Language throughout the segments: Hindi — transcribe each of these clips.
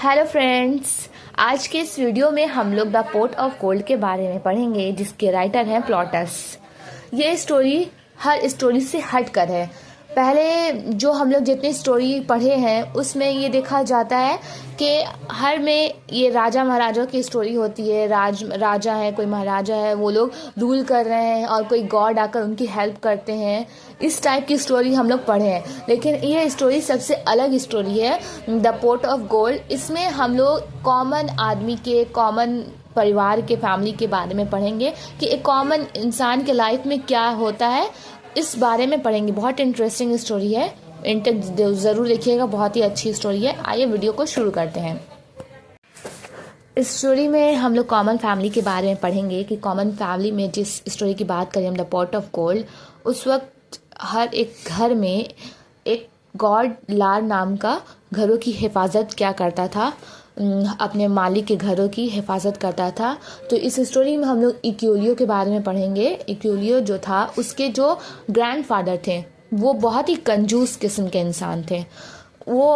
हेलो फ्रेंड्स, आज के इस वीडियो में हम लोग द पोर्ट ऑफ गोल्ड के बारे में पढ़ेंगे, जिसके राइटर हैं प्लॉटस। ये स्टोरी हर स्टोरी से हट कर है। पहले जो हम लोग जितनी स्टोरी पढ़े हैं उसमें ये देखा जाता है कि हर में ये राजा महाराजा की स्टोरी होती है। राजा है, कोई महाराजा है, वो लोग रूल कर रहे हैं और कोई गॉड आकर उनकी हेल्प करते हैं। इस टाइप की स्टोरी हम लोग पढ़े हैं, लेकिन ये स्टोरी सबसे अलग स्टोरी है, द पोर्ट ऑफ गोल्ड। इसमें हम लोग कॉमन आदमी के, कॉमन परिवार के, फैमिली के बारे में पढ़ेंगे कि एक कॉमन इंसान के लाइफ में क्या होता है, इस बारे में पढ़ेंगे। बहुत इंटरेस्टिंग स्टोरी है, इन तक ज़रूर देखिएगा, बहुत ही अच्छी स्टोरी है। आइए वीडियो को शुरू करते हैं। इस स्टोरी में हम लोग कॉमन फैमिली के बारे में पढ़ेंगे कि कॉमन फैमिली में जिस स्टोरी की बात करें हम, द पोर्ट ऑफ गोल्ड, उस वक्त हर एक घर में एक गॉड लार नाम का घरों की हिफाजत क्या करता था, अपने मालिक के घरों की हिफाजत करता था। तो इस स्टोरी में हम लोग इक्यूलियो के बारे में पढ़ेंगे। इक्यूलियो जो था, उसके जो ग्रैंडफादर थे वो बहुत ही कंजूस किस्म के इंसान थे। वो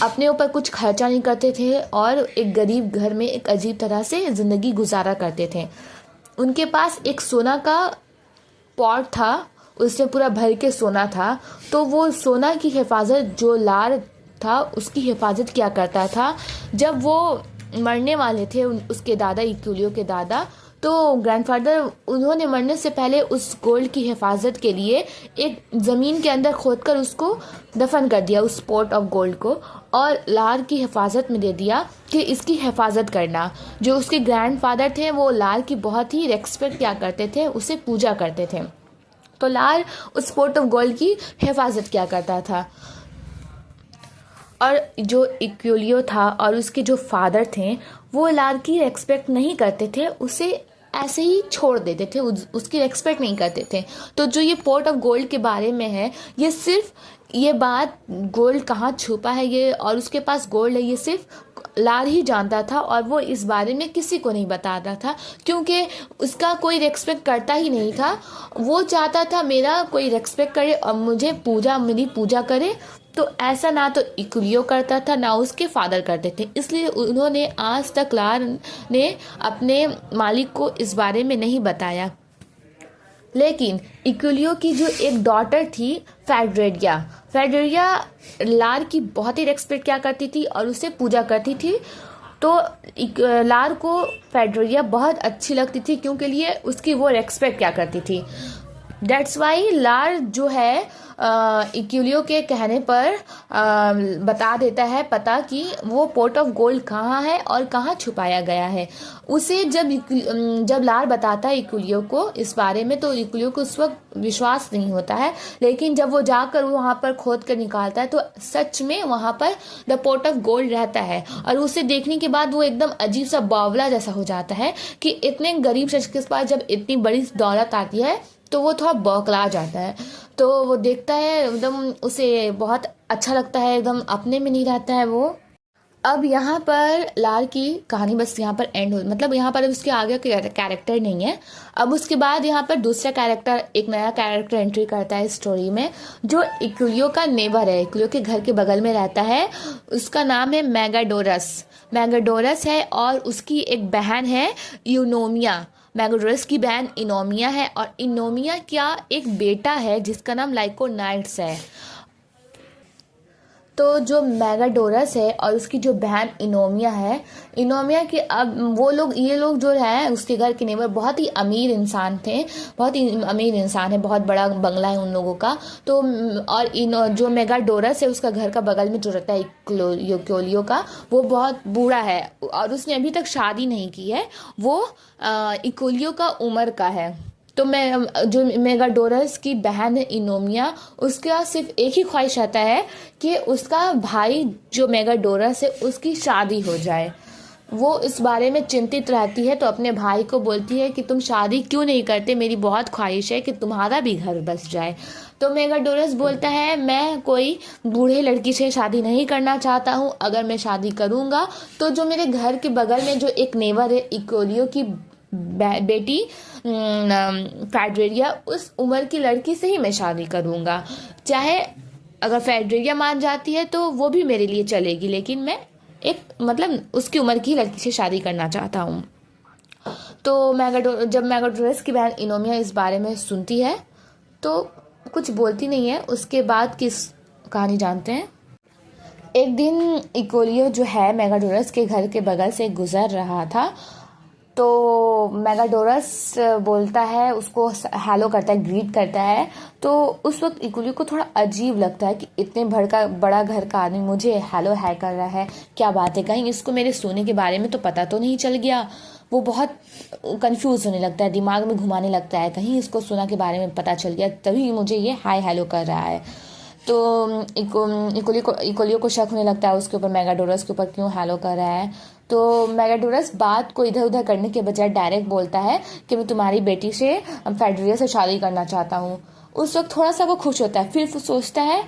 अपने ऊपर कुछ खर्चा नहीं करते थे और एक गरीब घर में एक अजीब तरह से ज़िंदगी गुजारा करते थे। उनके पास एक सोना का पॉट था, उसमें पूरा भर के सोना था। तो वो सोना की हिफाजत जो लार था उसकी हिफाजत क्या करता था, जब वो मरने वाले थे उसके दादा, इक्यूलियो के दादा, तो ग्रैंडफादर उन्होंने मरने से पहले उस गोल्ड की हिफाजत के लिए एक ज़मीन के अंदर खोदकर उसको दफन कर दिया, उस पोर्ट ऑफ गोल्ड को, और लार की हिफाजत में दे दिया कि इसकी हिफाजत करना। जो उसके ग्रैंडफादर थे वो लार की बहुत ही रेस्पेक्ट क्या करते थे, उसे पूजा करते थे। तो लार उस पोर्ट ऑफ गोल्ड की हिफाजत क्या करता था। और जो इक्यूलियो था और उसके जो फादर थे वो लार की रेस्पेक्ट नहीं करते थे, उसे ऐसे ही छोड़ देते थे, उसकी रेस्पेक्ट नहीं करते थे। तो जो ये पोर्ट ऑफ गोल्ड के बारे में है, ये सिर्फ ये बात गोल्ड कहाँ छुपा है ये, और उसके पास गोल्ड है, ये सिर्फ लार ही जानता था और वो इस बारे में किसी को नहीं बताता था, क्योंकि उसका कोई रेस्पेक्ट करता ही नहीं था। वो चाहता था मेरा कोई रेस्पेक्ट करे और मेरी पूजा करे। तो ऐसा ना तो इक्यूलियो करता था, ना उसके फादर करते थे। इसलिए उन्होंने आज तक लार ने अपने मालिक को इस बारे में नहीं बताया। लेकिन इक्यूलियो की जो एक डॉटर थी फेडरिया लार की बहुत ही रेस्पेक्ट क्या करती थी और उसे पूजा करती थी। तो लार को फेडरिया बहुत अच्छी लगती थी, क्योंकि लिए उसकी वो रेस्पेक्ट क्या करती थी। दैट्स वाई लार जो है इक्यूलियो के कहने पर बता देता है पता कि वो पोर्ट ऑफ गोल्ड कहाँ है और कहाँ छुपाया गया है। उसे जब लार बताता है इक्यूलियो को इस बारे में, तो इक्यूलियो को उस वक्त विश्वास नहीं होता है। लेकिन जब वो जाकर वहाँ पर खोद कर निकालता है तो सच में वहाँ पर द पोर्ट ऑफ गोल्ड रहता है। और उसे देखने के बाद वो एकदम अजीब सा बावला जैसा हो जाता है कि इतने गरीब शख्स के पास जब इतनी बड़ी दौलत आती है तो वो थोड़ा बौखला जाता है। तो वो देखता है, एकदम उसे बहुत अच्छा लगता है, एकदम अपने में नहीं रहता है वो। अब यहाँ पर लार की कहानी बस यहाँ पर एंड हो, मतलब यहाँ पर उसके आगे कैरेक्टर नहीं है। अब उसके बाद यहाँ पर दूसरा कैरेक्टर, एक नया कैरेक्टर एंट्री करता है स्टोरी में, जो इक्यूलियो का नेबर है, इक्यूलियो के घर के बगल में रहता है। उसका नाम है मैगाडोरस है, और उसकी एक बहन है यूनोमिया। मैगाडोरस की बहन इनोमिया है, और इनोमिया का एक बेटा है जिसका नाम लाइकोनाइट्स है। तो जो मैगाडोरस है और उसकी जो बहन इनोमिया है, इनोमिया के अब ये लोग जो है उसके घर के नेबर बहुत ही अमीर इंसान थे, बहुत ही अमीर इंसान है, बहुत बड़ा बंगला है उन लोगों का। तो और जो मैगाडोरस है उसका घर का बगल में जो रहता है इक्यूलियो का, वो बहुत बूढ़ा है और उसने अभी तक शादी नहीं की है। वो इक्यूलियो का उम्र का है। तो जो मेगाडोरस की बहन है इनोमिया, उसका सिर्फ एक ही ख्वाहिश रहता है कि उसका भाई जो मेगाडोरस है उसकी शादी हो जाए। वो इस बारे में चिंतित रहती है, तो अपने भाई को बोलती है कि तुम शादी क्यों नहीं करते, मेरी बहुत ख्वाहिश है कि तुम्हारा भी घर बस जाए। तो मेगाडोरस बोलता है मैं कोई बूढ़े लड़की से शादी नहीं करना चाहता हूँ, अगर मैं शादी करूँगा तो जो मेरे घर के बगल में जो एक नेबर है इक्यूलियो की बेटी फेडरिया, उस उम्र की लड़की से ही मैं शादी करूँगा। चाहे अगर फेडरिया मान जाती है तो वो भी मेरे लिए चलेगी, लेकिन मैं एक मतलब उसकी उम्र की लड़की से शादी करना चाहता हूँ। तो जब मैगाडोरस की बहन इनोमिया इस बारे में सुनती है तो कुछ बोलती नहीं है। उसके बाद किस कहानी जानते हैं। एक दिन इकोलियो जो है मैगाडोरस के घर के बगल से गुजर रहा था। तो मैगाडोरस बोलता है, उसको हेलो करता है, ग्रीट करता है। तो उस वक्त इकोलियो को थोड़ा अजीब लगता है कि इतने बड़ा घर का आदमी मुझे हेलो है कर रहा है, क्या बात है, कहीं इसको मेरे सोने के बारे में तो पता तो नहीं चल गया। वो बहुत कंफ्यूज होने लगता है, दिमाग में घुमाने लगता है, कहीं इसको सोना के बारे में पता चल गया तभी मुझे ये हाय हेलो कर रहा है। तो इकोलियो को शक होने लगता है उसके ऊपर, मैगाडोरस के ऊपर क्यों हेलो कर रहा है। तो मैगाडोरस बात को इधर उधर करने के बजाय डायरेक्ट बोलता है कि मैं तुम्हारी बेटी से फेड्रिया से शादी करना चाहता हूँ। उस वक्त थोड़ा सा वो खुश होता है, फिर वो सोचता है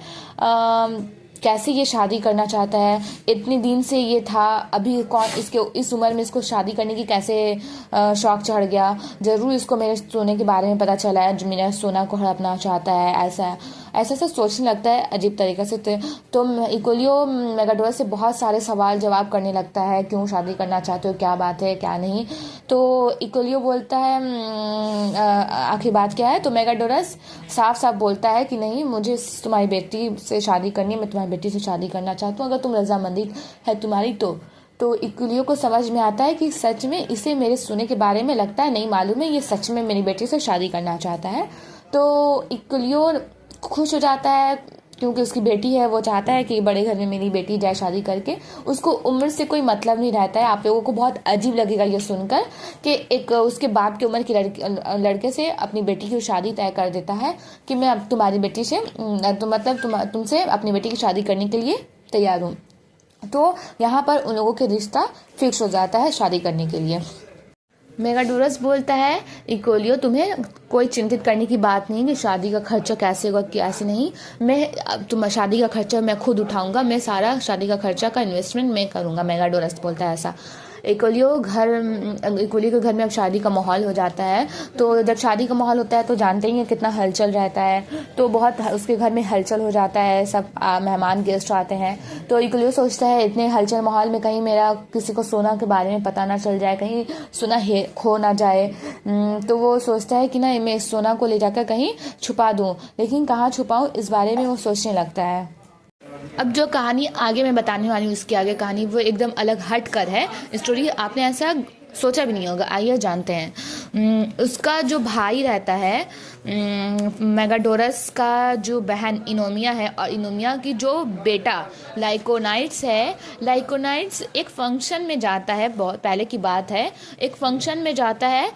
कैसे ये शादी करना चाहता है, इतने दिन से ये था, अभी कौन इसके इस उम्र में इसको शादी करने की कैसे शौक चढ़ गया। ज़रूर इसको मेरे सोने के बारे में पता चला है, जो मेरा सोना को हड़पना चाहता है। ऐसा ऐसा सोचने लगता है अजीब तरीके से। तो इकोलियो मैगाडोरस से बहुत सारे सवाल जवाब करने लगता है, क्यों शादी करना चाहते हो, क्या बात है क्या नहीं। तो इकोलियो बोलता है आखिर बात क्या है। तो मैगाडोरस साफ साफ बोलता है कि नहीं, मुझे तुम्हारी बेटी से शादी करनी है, मैं तुम्हारी बेटी से शादी करना चाहता हूँ, अगर तुम रजामंदी है तुम्हारी तो इकोलियो को समझ में आता है कि सच में इसे मेरे सोने के बारे में लगता है नहीं मालूम है, ये सच में मेरी बेटी से शादी करना चाहता है। तो इकोलियो खुश हो जाता है क्योंकि उसकी बेटी है, वो चाहता है कि बड़े घर में मेरी बेटी जाए शादी करके। उसको उम्र से कोई मतलब नहीं रहता है। आप लोगों को बहुत अजीब लगेगा ये सुनकर कि एक उसके बाप की उम्र की लड़के से अपनी बेटी की शादी तय कर देता है कि मैं अब तुम्हारी बेटी से तुमसे अपनी बेटी की शादी करने के लिए तैयार हूँ। तो यहाँ पर उन लोगों के रिश्ता फिक्स हो जाता है शादी करने के लिए। मैगाडोरस बोलता है इकोलियो, तुम्हें कोई चिंतित करने की बात नहीं कि शादी का खर्चा कैसे होगा कैसे नहीं, तुम शादी का खर्चा मैं खुद उठाऊंगा, मैं सारा शादी का खर्चा का इन्वेस्टमेंट मैं करूंगा। मैगाडोरस बोलता है ऐसा। इकोलियो के घर में अब शादी का माहौल हो जाता है। तो जब शादी का माहौल होता है तो जानते ही हैं कितना हलचल रहता है। तो बहुत उसके घर में हलचल हो जाता है, सब मेहमान गेस्ट आते हैं। तो इकोलियो सोचता है इतने हलचल माहौल में कहीं मेरा किसी को सोना के बारे में पता ना चल जाए, कहीं सोना खो ना जाए। तो वो सोचता है कि ना मैं इस सोना को ले जाकर कहीं छुपा दूँ, लेकिन कहाँ छुपाऊँ इस बारे में वो सोचने लगता है। अब जो कहानी आगे मैं बताने वाली हूँ, उसकी आगे कहानी वो एकदम अलग हट कर है स्टोरी, आपने ऐसा सोचा भी नहीं होगा। आइए जानते हैं। उसका जो भाई रहता है, मैगाडोरस का जो बहन इनोमिया है, और इनोमिया की जो बेटा लाइकोनाइट्स है। लाइकोनाइट्स एक फंक्शन में जाता है, बहुत पहले की बात है, एक फंक्शन में जाता है।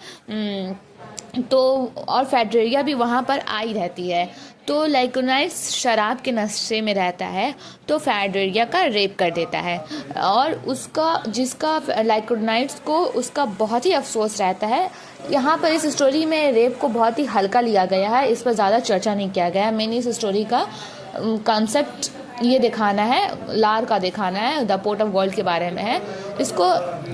तो और फेड्रिया भी वहाँ पर आई रहती है। तो लाइकोनाइट्स शराब के नशे में रहता है, तो फेड्रिया का रेप कर देता है। और जिसका लाइकोनाइट्स को उसका बहुत ही अफसोस रहता है। यहाँ पर इस स्टोरी में रेप को बहुत ही हल्का लिया गया है, इस पर ज़्यादा चर्चा नहीं किया गया है। मैंने इस स्टोरी का कॉन्सेप्ट ये दिखाना है, लार का दिखाना है, द पोर्ट ऑफ गोल्ड के बारे में है। इसको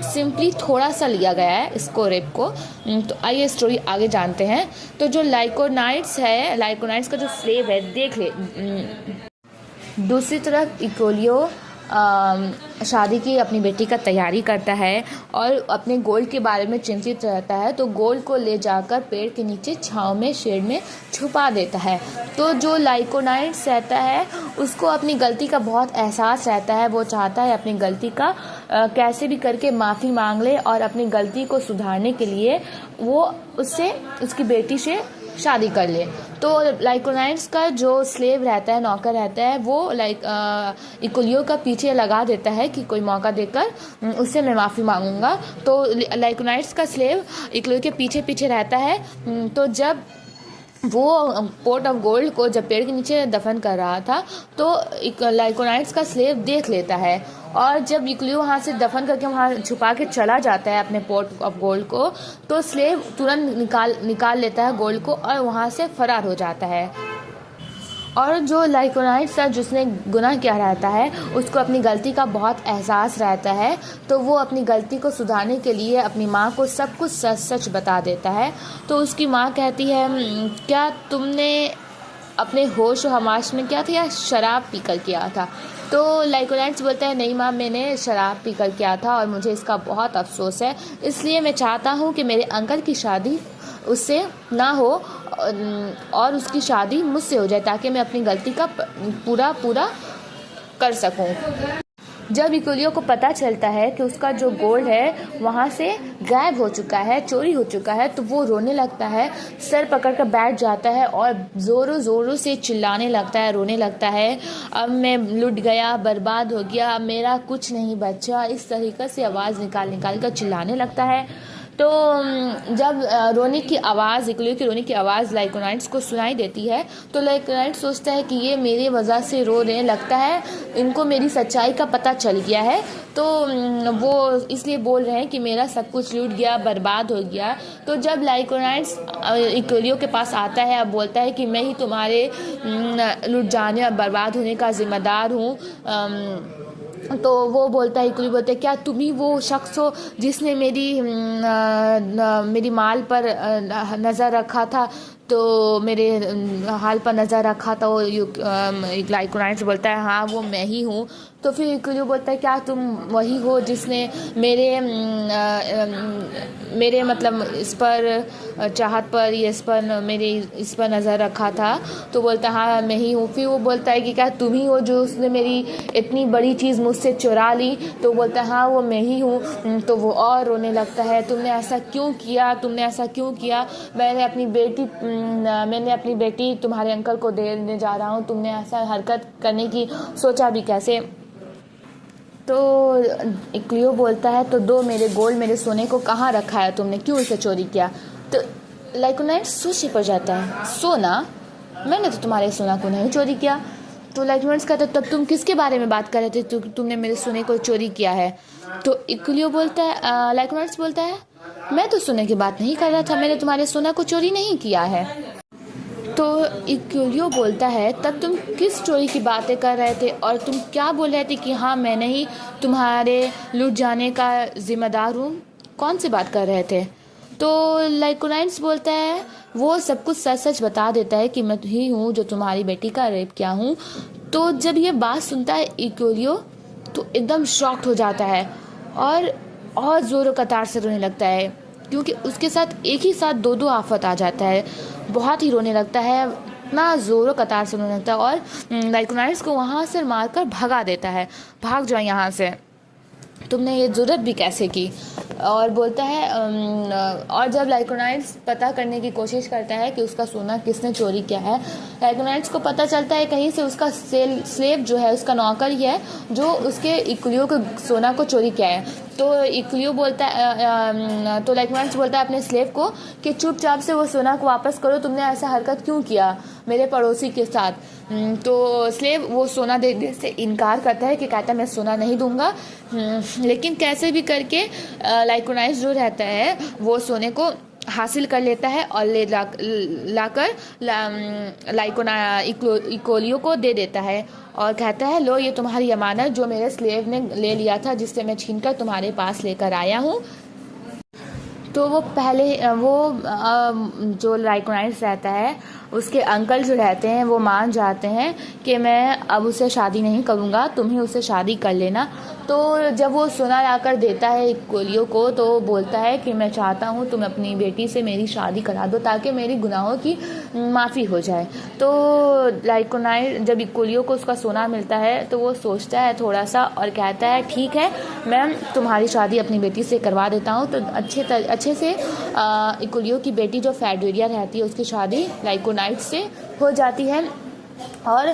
सिंपली थोड़ा सा लिया गया है, इसको रेप को। तो आइए स्टोरी आगे जानते हैं। तो जो लाइकोनाइट्स है, लाइकोनाइट्स का जो स्लेव है, देख ले। दूसरी तरफ इकोलियो शादी की अपनी बेटी का तैयारी करता है और अपने गोल्ड के बारे में चिंतित रहता है। तो गोल्ड को ले जाकर पेड़ के नीचे छांव में शेड में छुपा देता है। तो जो लाइकोनाइट्स रहता है उसको अपनी गलती का बहुत एहसास रहता है। वो चाहता है अपनी गलती का कैसे भी करके माफ़ी मांग ले और अपनी गलती को सुधारने के लिए वो उसकी बेटी से शादी कर ले। तो लाइकोनाइट्स का जो स्लेव रहता है, नौकर रहता है, वो इकोलियो का पीछे लगा देता है कि कोई मौका देकर उससे मैं माफ़ी मांगूंगा। तो लाइकोनाइट्स का स्लेव इकोलियो के पीछे पीछे रहता है। तो जब वो पोर्ट ऑफ गोल्ड को जब पेड़ के नीचे दफन कर रहा था तो लाइकोनाइट्स का स्लेव देख लेता है। और जब इकोलियो वहाँ से दफन करके वहाँ छुपा के चला जाता है अपने पोर्ट ऑफ गोल्ड को, तो स्लेव तुरंत निकाल लेता है गोल्ड को और वहाँ से फरार हो जाता है। और जो लाइकोनाइट्स था जिसने गुनाह किया रहता है, उसको अपनी गलती का बहुत एहसास रहता है। तो वो अपनी गलती को सुधारने के लिए अपनी माँ को सब कुछ सच सच बता देता है। तो उसकी माँ कहती है, क्या तुमने अपने होश और हवास में क्या था या शराब पीकर किया था? तो लाइकोनाइट्स बोलता है नहीं माँ, मैंने शराब पी कर किया था और मुझे इसका बहुत अफसोस है, इसलिए मैं चाहता हूँ कि मेरे अंकल की शादी उससे ना हो और उसकी शादी मुझसे हो जाए, ताकि मैं अपनी गलती का पूरा कर सकूं। जब इकुलियो को पता चलता है कि उसका जो गोल्ड है वहाँ से गायब हो चुका है, चोरी हो चुका है, तो वो रोने लगता है, सर पकड़ कर बैठ जाता है और ज़ोरों ज़ोरों से चिल्लाने लगता है, रोने लगता है, अब मैं लुट गया, बर्बाद हो गया, मेरा कुछ नहीं बचा। इस तरीक़े से आवाज़ निकाल कर चिल्लाने लगता है। तो जब रोने की आवाज़, इकुलियो की रोने की आवाज़ लाइकोनाइट्स को सुनाई देती है, तो लाइकोनाइट्स सोचता है कि ये मेरी वजह से रो रहे हैं, लगता है इनको मेरी सच्चाई का पता चल गया है, तो वो इसलिए बोल रहे हैं कि मेरा सब कुछ लूट गया, बर्बाद हो गया। तो जब लाइकोनाइट्स इकुलियो के पास आता है, अब बोलता है कि मैं ही तुम्हारे लूट जाने और बर्बाद होने का ज़िम्मेदार हूँ, तो वो बोलता है, इकुलियो बोलता है, क्या तुम ही वो शख्स हो जिसने मेरी माल पर नज़र रखा था, तो मेरे हाल पर नज़र रखा था। वो लाइकोनाइट्स बोलता है हाँ वो मैं ही हूँ। तो फिर इकुलियो बोलता है क्या तुम वही हो जिसने मेरे मतलब इस पर चाहत पर, इस पर नज़र रखा था। तो बोलता है हाँ मैं ही हूँ। फिर वो बोलता है कि क्या तुम ही हो जो उसने मेरी इतनी बड़ी चीज़ मुझसे चुरा ली। तो बोलता है हाँ वो मैं ही हूँ। तो वो और रोने लगता है, तुमने ऐसा क्यों किया, तुमने ऐसा क्यों किया, मैंने अपनी बेटी तुम्हारे अंकल को देने जा रहा हूँ, तुमने ऐसा हरकत करने की सोचा भी कैसे। तो इकुलियो बोलता है तो दो मेरे गोल्ड, मेरे सोने को कहाँ रखा है तुमने, क्यों इसे चोरी किया। तो लाइकोनाइट्स सोच पड़ जाता है, सोना, मैंने तो तुम्हारे सोना को नहीं चोरी किया। तो लाइकोनाइट्स कहता है तब तुम किसके बारे में बात कर रहे थे, तुमने मेरे सोने को चोरी किया है। तो इकुलियो बोलता है, लाइकोनाइट्स बोलता है मैं तो सोने की बात नहीं कर रहा था, मैंने तुम्हारे सोना को चोरी नहीं किया है। तो इकुलियो बोलता है तब तुम किस चोरी की बातें कर रहे थे और तुम क्या बोल रहे थे कि हाँ मैंने ही तुम्हारे लूट जाने का ज़िम्मेदार हूँ, कौन सी बात कर रहे थे। तो लाइकोनाइट्स बोलता है वो सब कुछ सच सच बता देता है कि मैं ही हूँ जो तुम्हारी बेटी का रेप किया हूँ। तो जब ये बात सुनता है इकुलियो तो एकदम शॉक्ड हो जाता है और ज़ोरों कतार से रोने लगता है, क्योंकि उसके साथ एक ही साथ दो आफत आ जाता है। बहुत ही रोने लगता है, इतना ज़ोरों कतार से रोने लगता है और लाइकोनाइट्स को वहाँ से मारकर भगा देता है, भाग जाओ यहाँ से, तुमने ये ज़रूरत भी कैसे की। और बोलता है और जब लाइकोनाइट्स पता करने की कोशिश करता है कि उसका सोना किसने चोरी किया है, लाइकोनाइट्स को पता चलता है कहीं से उसका स्लेव जो है, उसका नौकर ही है जो उसके इकुलियो के सोना को चोरी किया है। तो इकुलियो बोलता है, तो लाइकोनाइट्स बोलता है अपने स्लेव को कि चुपचाप से वो सोना को वापस करो, तुमने ऐसा हरकत क्यों किया मेरे पड़ोसी के साथ। तो स्लेव वो सोना देने से इनकार करता है, कि कहता है मैं सोना नहीं दूंगा। लेकिन कैसे भी करके लाइकोनाइट्स जो रहता है वो सोने को हासिल कर लेता है और लाकर इकुलियो को दे देता है और कहता है लो ये तुम्हारी अमानत जो मेरे स्लेव ने ले लिया था, जिससे मैं छीनकर तुम्हारे पास लेकर आया हूँ। तो वो जो लाइकोनाइट्स रहता है उसके अंकल जो रहते हैं वो मान जाते हैं कि मैं अब उससे शादी नहीं करूँगा, तुम ही उससे शादी कर लेना। तो जब वो सोना लाकर देता है इकुलियो को तो बोलता है कि मैं चाहता हूँ तुम अपनी बेटी से मेरी शादी करा दो ताकि मेरी गुनाहों की माफ़ी हो जाए। तो लाइकोनाइट जब इकुलियो को उसका सोना मिलता है तो वो सोचता है थोड़ा सा और कहता है ठीक है मैं तुम्हारी शादी अपनी बेटी से करवा देता हूँ। तो अच्छे से इकुलियो की बेटी जो फेडोरिया रहती है उसकी शादी लाइकोनाइट से हो जाती है और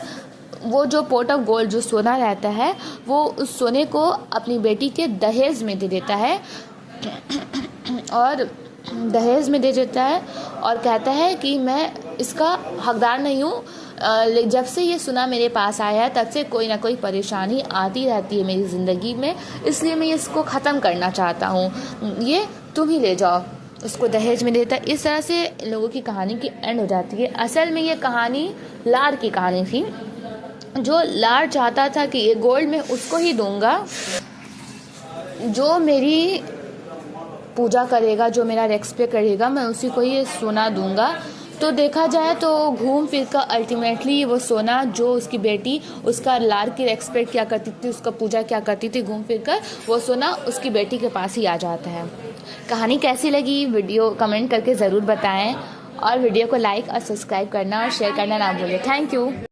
वो जो पोर्ट ऑफ गोल्ड जो सोना रहता है वो उस सोने को अपनी बेटी के दहेज में दे देता है और कहता है कि मैं इसका हकदार नहीं हूँ। जब से ये सोना मेरे पास आया है तब से कोई ना कोई परेशानी आती रहती है मेरी ज़िंदगी में, इसलिए मैं इसको ख़त्म करना चाहता हूँ, ये तुम ही ले जाओ। उसको दहेज में देता है। इस तरह से लोगों की कहानी की एंड हो जाती है। असल में ये कहानी लार की कहानी थी, जो लार चाहता था कि ये गोल्ड मैं उसको ही दूंगा जो मेरी पूजा करेगा, जो मेरा रेस्पेक्ट करेगा, मैं उसी को ये सोना दूंगा। तो देखा जाए तो घूम फिर कर अल्टीमेटली वो सोना जो उसकी बेटी उसका लाड की एक्सपेक्ट क्या करती थी, उसका पूजा क्या करती थी, घूम फिर कर वो सोना उसकी बेटी के पास ही आ जाता है। कहानी कैसी लगी वीडियो कमेंट करके ज़रूर बताएं और वीडियो को लाइक और सब्सक्राइब करना और शेयर करना ना भूलें। Thank you.